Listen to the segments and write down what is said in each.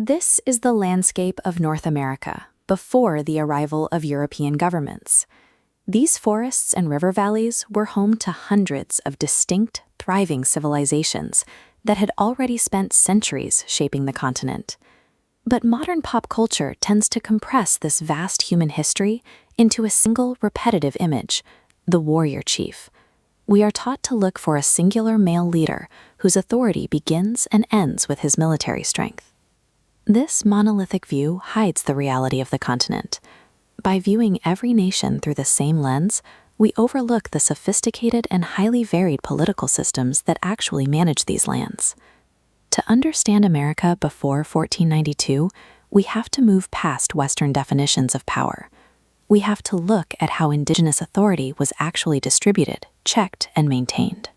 This is the landscape of North America before the arrival of European governments. These forests and river valleys were home to hundreds of distinct, thriving civilizations that had already spent centuries shaping the continent. But modern pop culture tends to compress this vast human history into a single repetitive image, the warrior chief. We are taught to look for a singular male leader whose authority begins and ends with his military strength. This monolithic view hides the reality of the continent. By viewing every nation through the same lens, we overlook the sophisticated and highly varied political systems that actually manage these lands. To understand America before 1492, we have to move past Western definitions of power. We have to look at how Indigenous authority was actually distributed, checked, and maintained.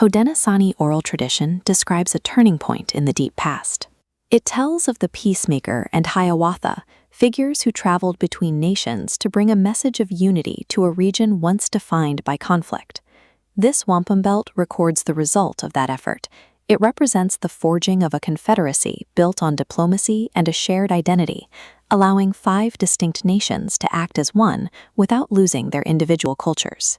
Haudenosaunee oral tradition describes a turning point in the deep past. It tells of the Peacemaker and Hiawatha, figures who traveled between nations to bring a message of unity to a region once defined by conflict. This wampum belt records the result of that effort. It represents the forging of a confederacy built on diplomacy and a shared identity, allowing 5 distinct nations to act as one without losing their individual cultures.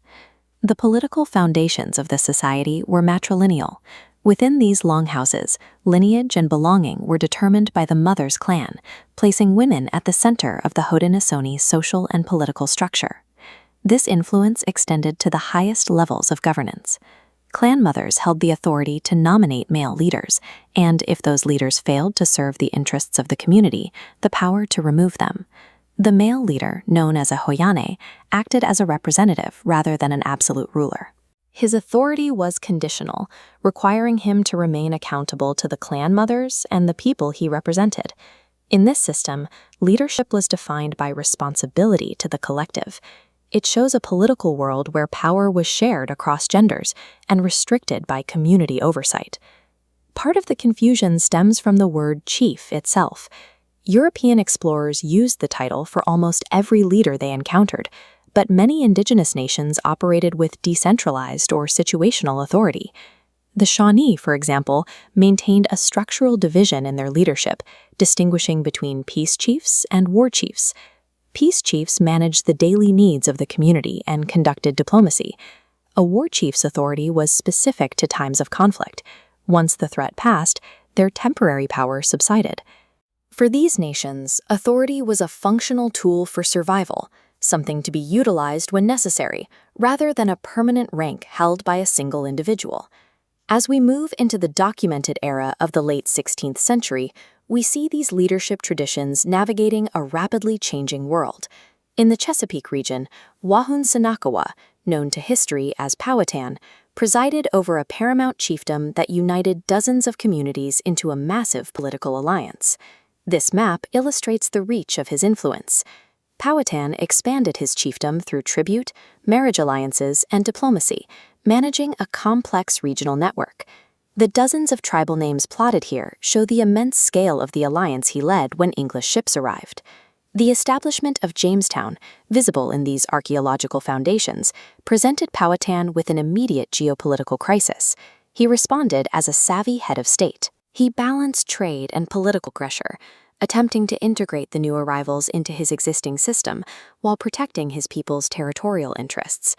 The political foundations of the society were matrilineal. Within these longhouses, lineage and belonging were determined by the mother's clan, placing women at the center of the Haudenosaunee social and political structure. This influence extended to the highest levels of governance. Clan mothers held the authority to nominate male leaders, and if those leaders failed to serve the interests of the community, the power to remove them. The male leader, known as a Haudenosaunee, acted as a representative rather than an absolute ruler. His authority was conditional, requiring him to remain accountable to the clan mothers and the people he represented. In this system, leadership was defined by responsibility to the collective. It shows a political world where power was shared across genders and restricted by community oversight. Part of the confusion stems from the word chief itself. European explorers used the title for almost every leader they encountered, but many indigenous nations operated with decentralized or situational authority. The Shawnee, for example, maintained a structural division in their leadership, distinguishing between peace chiefs and war chiefs. Peace chiefs managed the daily needs of the community and conducted diplomacy. A war chief's authority was specific to times of conflict. Once the threat passed, their temporary power subsided. For these nations, authority was a functional tool for survival, something to be utilized when necessary, rather than a permanent rank held by a single individual. As we move into the documented era of the late 16th century, we see these leadership traditions navigating a rapidly changing world. In the Chesapeake region, Haudenosaunee, known to history as Powhatan, presided over a paramount chiefdom that united dozens of communities into a massive political alliance. This map illustrates the reach of his influence. Powhatan expanded his chiefdom through tribute, marriage alliances, and diplomacy, managing a complex regional network. The dozens of tribal names plotted here show the immense scale of the alliance he led when English ships arrived. The establishment of Jamestown, visible in these archaeological foundations, presented Powhatan with an immediate geopolitical crisis. He responded as a savvy head of state. He balanced trade and political pressure, attempting to integrate the new arrivals into his existing system while protecting his people's territorial interests.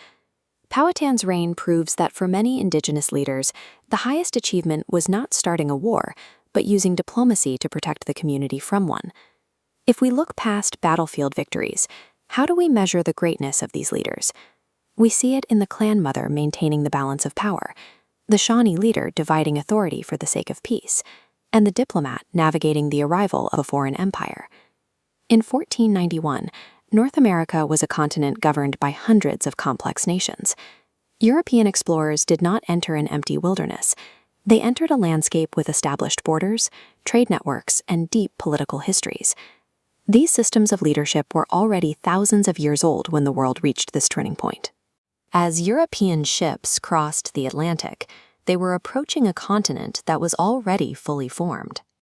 Powhatan's reign proves that for many indigenous leaders, the highest achievement was not starting a war, but using diplomacy to protect the community from one. If we look past battlefield victories, how do we measure the greatness of these leaders? We see it in the clan mother maintaining the balance of power, the Shawnee leader dividing authority for the sake of peace, and the diplomat navigating the arrival of a foreign empire. In 1491, North America was a continent governed by hundreds of complex nations. European explorers did not enter an empty wilderness. They entered a landscape with established borders, trade networks, and deep political histories. These systems of leadership were already thousands of years old when the world reached this turning point. As European ships crossed the Atlantic, they were approaching a continent that was already fully formed.